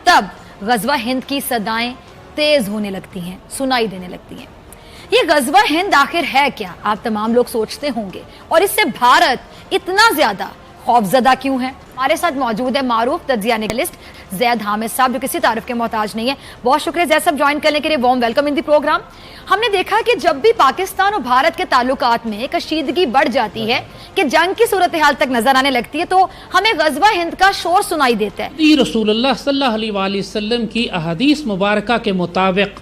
तब गजवा हिंद की सदाएं तेज होने लगती हैं, सुनाई देने लगती हैं। ये गजवा हिंद आखिर है क्या, आप तमाम लोग सोचते होंगे, और इससे भारत इतना ज्यादा खौफजदा क्यों है? हमारे साथ मौजूद है मारूफ तज्जिया निगलिस्ट जैद हामिद साहब, जो किसी तारीफ के मोहताज नहीं है। बहुत शुक्रिया जैद साहब ज्वाइन करने के लिए, warm welcome in the programme. हमने देखा कि जब भी पाकिस्तान और भारत के ताल्लुकात में कशीदगी बढ़ जाती है, कि जंग की सूरत हाल तक नजर आने लगती है, तो हमें गजवा हिंद का शोर सुनाई देता है। रसूलुल्लाह सल्लल्लाहु अलैहि वसल्लम की अहादीस मुबारका के मुताबिक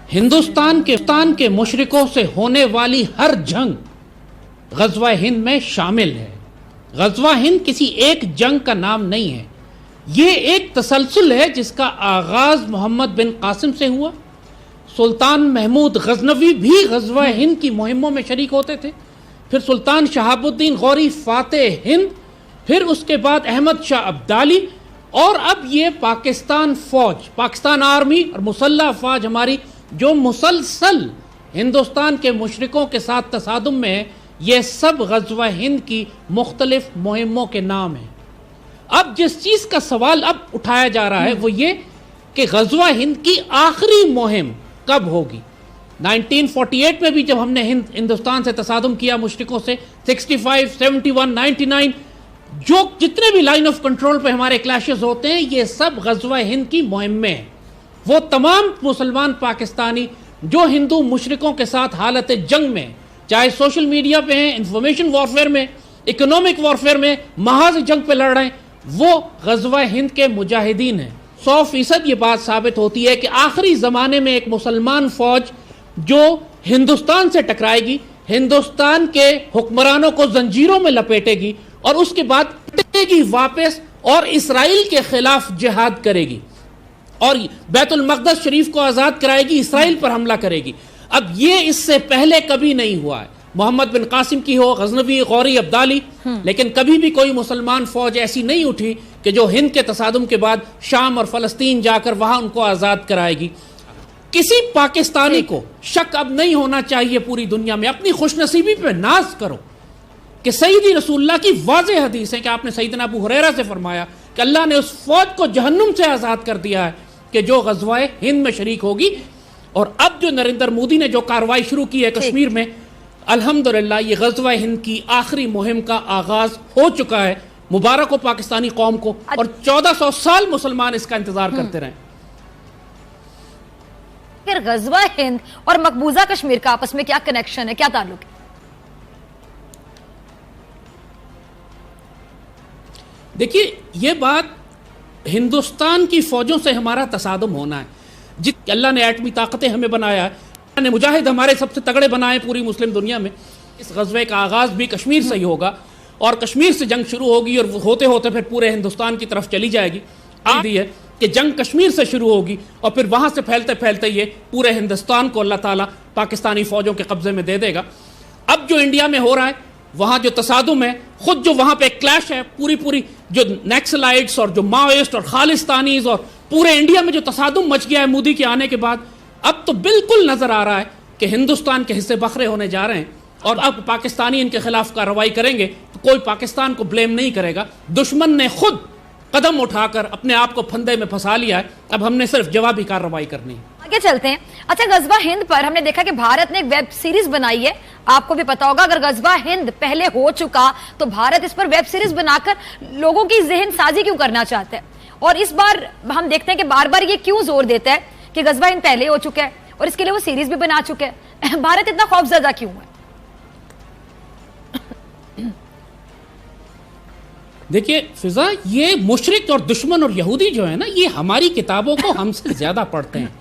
हिंदुस्तान के मुशरिकों से होने वाली हर जंग गजवा हिंद में शामिल है। गजवा हिंद किसी एक जंग का नाम नहीं है, ये एक तसलसल है जिसका आगाज मोहम्मद बिन कासिम से हुआ। सुल्तान महमूद गजनवी भी गजवा हिंद की मुहिमों में शरीक होते थे, फिर सुल्तान शहाबुद्दीन गौरी फातेह हिंद, फिर उसके बाद अहमद शाह अब्दाली, और अब ये पाकिस्तान फौज, पाकिस्तान आर्मी और मुसल्लह अफवाज हमारी जो मुसलसल हिंदुस्तान के मुशरिकों के साथ तसादुम में है, ये सब गजवा हिंद की मुख्तलिफ मुहिमों के नाम हैं। अब जिस चीज़ का सवाल अब उठाया जा रहा है वो ये कि गजवा हिंद की आखिरी मुहिम कब होगी। 1948 में भी जब हमने हिंदुस्तान से तसादुम किया मुशरिकों से, 65, 71, 99, जो जितने भी लाइन ऑफ कंट्रोल पे हमारे क्लैशेस होते हैं, ये सब गजवा हिंद की मुहिम में है। वो तमाम मुसलमान पाकिस्तानी जो हिंदू मुशरिकों के साथ हालत जंग में, चाहे सोशल मीडिया पे हैं, इंफॉर्मेशन वॉरफेयर में, इकोनॉमिक वॉरफेयर में, महाज जंग पे लड़ रहे हैं, वो गजवा हिंद के मुजाहिदीन हैं। 100% ये बात साबित होती है कि आखिरी ज़माने में एक मुसलमान फ़ौज जो हिंदुस्तान से टकराएगी, हिंदुस्तान के हुक्मरानों को जंजीरों में लपेटेगी और उसके बाद टकेगी वापस और इसराइल के खिलाफ जिहाद करेगी और बैतुल मक़दस शरीफ को आज़ाद कराएगी, इसराइल पर हमला करेगी। अब ये इससे पहले कभी नहीं हुआ है, मोहम्मद बिन कासिम की हो, गजनवी, गौरी, अब्दाली, लेकिन कभी भी कोई मुसलमान फौज ऐसी नहीं उठी कि जो हिंद के तसादुम के बाद शाम और फलस्तीन जाकर वहां उनको आज़ाद कराएगी। किसी पाकिस्तानी को शक अब नहीं होना चाहिए पूरी दुनिया में, अपनी खुशनसीबी पे नाज करो कि सईदी रसूलुल्लाह की वाज़ेह हदीस है कि आपने सईदना अबू हुरैरा से फरमाया कि अल्लाह ने उस फौज को जहन्नुम से आज़ाद कर दिया है कि जो गज़वाए हिंद में शरीक होगी। और अब जो नरेंद्र मोदी ने जो कार्रवाई शुरू की है कश्मीर में, अल्हम्दुलिल्लाह ये गज़वा हिंद की आखिरी मुहिम का आगाज हो चुका है। मुबारक हो पाकिस्तानी कौम को, और 1400 साल मुसलमान इसका इंतजार करते रहे। फिर गज़वा हिंद और मकबूजा कश्मीर का आपस में क्या कनेक्शन है, क्या ताल्लुक है? देखिए, ये बात हिंदुस्तान की फौजों से हमारा तसादुम होना है। अल्लाह ने एटमी ताकतें हमें बनाया है, ने मुजाहिद हमारे सबसे तगड़े बनाए पूरी मुस्लिम दुनिया में। इस गज़वे का आगाज़ भी कश्मीर से ही होगा और कश्मीर से जंग शुरू होगी और होते होते फिर पूरे हिंदुस्तान की तरफ चली जाएगी। आदि है कि जंग कश्मीर से शुरू होगी और फिर वहाँ से फैलते फैलते ये पूरे हिंदुस्तान को अल्लाह ताला पाकिस्तानी फ़ौजों के कब्ज़े में दे देगा। अब जो इंडिया में हो रहा है, वहाँ जो तसादुम है, खुद जो वहाँ पे क्लैश है, पूरी जो नक्सलाइट्स और जो माओइस्ट और खालिस्तानीज और पूरे इंडिया में जो तसादुम मच गया है मोदी के आने के बाद, अब तो बिल्कुल नजर आ रहा है कि हिंदुस्तान के हिस्से बखरे होने जा रहे हैं और अब पाकिस्तानी इनके खिलाफ कार्रवाई करेंगे तो कोई पाकिस्तान को ब्लेम नहीं करेगा। दुश्मन ने खुद कदम उठाकर अपने आप को फंदे में फंसा लिया है, अब हमने सिर्फ जवाबी कार्रवाई करनी है। आगे चलते हैं। अच्छा, गज़वा हिंद पर हमने देखा कि भारत ने एक वेब सीरीज बनाई है, आपको भी पता होगा। अगर गज़वा हिंद पहले हो चुका तो भारत इस पर वेब सीरीज बनाकर लोगों की ज़हन साजी क्यों करना चाहता है? और इस बार हम देखते हैं कि बार बार ये क्यों जोर देता है कि गज़वा हिंद पहले हो चुका है और इसके लिए वो सीरीज भी बना चुके हैं। भारत इतना खौफजदा क्यों है? देखिए फिजा, ये मुशरिक और दुश्मन और यहूदी जो है ना, ये हमारी किताबों को हमसे ज्यादा पढ़ते हैं।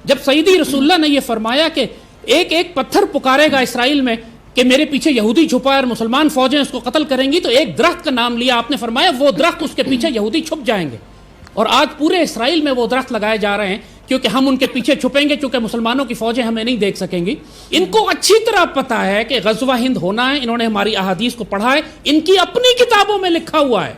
जब सईदी रसूलुल्लाह ने ये फरमाया कि एक एक पत्थर पुकारेगा इसराइल में कि मेरे पीछे यहूदी छुपा है और मुसलमान फौजें उसको कत्ल करेंगी, तो एक दरख्त का नाम लिया आपने, फरमाया वो दरख्त, उसके पीछे यहूदी छुप जाएंगे। और आज पूरे इसराइल में वो दरख्त लगाए जा रहे हैं क्योंकि हम उनके पीछे छुपेंगे, क्योंकि मुसलमानों की फौजें हमें नहीं देख सकेंगी। इनको अच्छी तरह पता है कि गज़वा हिंद होना है, इन्होंने हमारी अहादीस को पढ़ा है, इनकी अपनी किताबों में लिखा हुआ है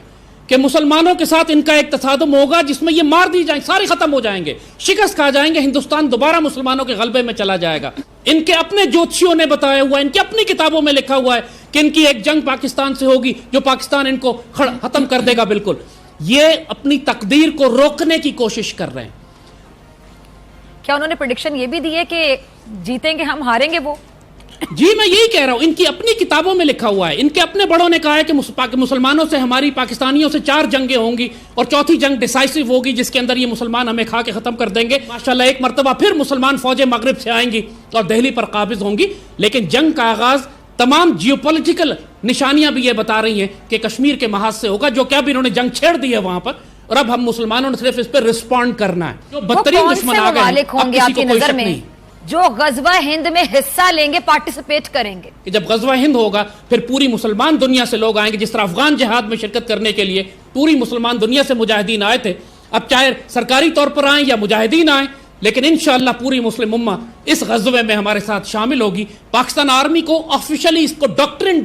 कि मुसलमानों के साथ इनका एक तसादुम होगा जिसमें ये मार दी जाएंगे, सारे खत्म हो जाएंगे, शिकस्त खा जाएंगे, हिंदुस्तान दोबारा मुसलमानों के गलबे में चला जाएगा। इनके अपने ज्योतिषियों ने बताया हुआ है, इनकी अपनी किताबों में लिखा हुआ है कि इनकी एक जंग पाकिस्तान से होगी जो पाकिस्तान इनको खत्म कर देगा बिल्कुल। یہ اپنی تقدیر کو روکنے کی کوشش کر رہے ہیں. کیا انہوں نے پریڈکشن یہ بھی دی ہے کہ جیتیں گے ہم ہاریں گے وہ؟ جی میں یہی کہہ رہا ہوں, ان کی اپنی کتابوں میں لکھا ہوا ہے, ان کے اپنے بڑوں نے کہا ہے کہ مسلمانوں سے ہماری پاکستانیوں سے 4 جنگیں ہوں گی اور چوتھی جنگ ڈیسائسو ہوگی جس کے اندر یہ مسلمان ہمیں کھا کے ختم کر دیں گے. ماشاءاللہ ایک مرتبہ پھر مسلمان فوجیں مغرب سے آئیں گی اور دہلی پر قابض ہوں گی. لیکن جنگ کا آغاز تمام جیوپولیٹیکل نشانیاں بھی یہ بتا رہی ہیں کہ کشمیر کے محاذ سے ہوگا, جو کہ اب انہوں نے جنگ چھیڑ دی ہے وہاں پر, اور اب ہم مسلمانوں نے صرف اس پہ رسپونڈ کرنا ہے. جو بدترین دشمن آ گئے ہیں, اب کسی کو کوئی شک نہیں جو غزوہ ہند میں حصہ لیں گے, پارٹیسپیٹ کریں گے. کہ جب غزوہ ہند ہوگا پھر پوری مسلمان دنیا سے لوگ آئیں گے, جس طرح افغان جہاد میں شرکت کرنے کے لیے پوری مسلمان دنیا سے مجاہدین آئے تھے. اب چاہے سرکاری طور پر آئیں یا مجاہدین آئیں, لیکن انشاءاللہ پوری مسلم امہ اس غزوے میں ہمارے ساتھ شامل ہوگی. پاکستان آرمی کو آفیشلی اس کو ڈاکٹرن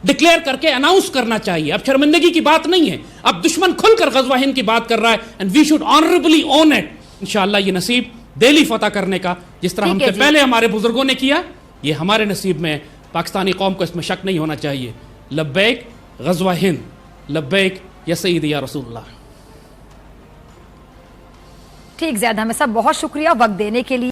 ڈکلیئر کر کے اناؤنس کرنا چاہیے. اب شرمندگی کی بات نہیں ہے, اب دشمن کھل کر غزوہ ہند کی بات کر رہا ہے, and we should honourably own it. انشاءاللہ یہ نصیب دہلی فتح کرنے کا, جس طرح ہم سے پہلے ہمارے بزرگوں نے کیا, یہ ہمارے نصیب میں. پاکستانی قوم کو اس میں شک نہیں ہونا چاہیے. لبیک غزوہ ہند, لبیک یا سیدی یا رسول اللہ. ٹھیک زیادہ ہمیں سب بہت شکریہ وقت دینے کے لیے.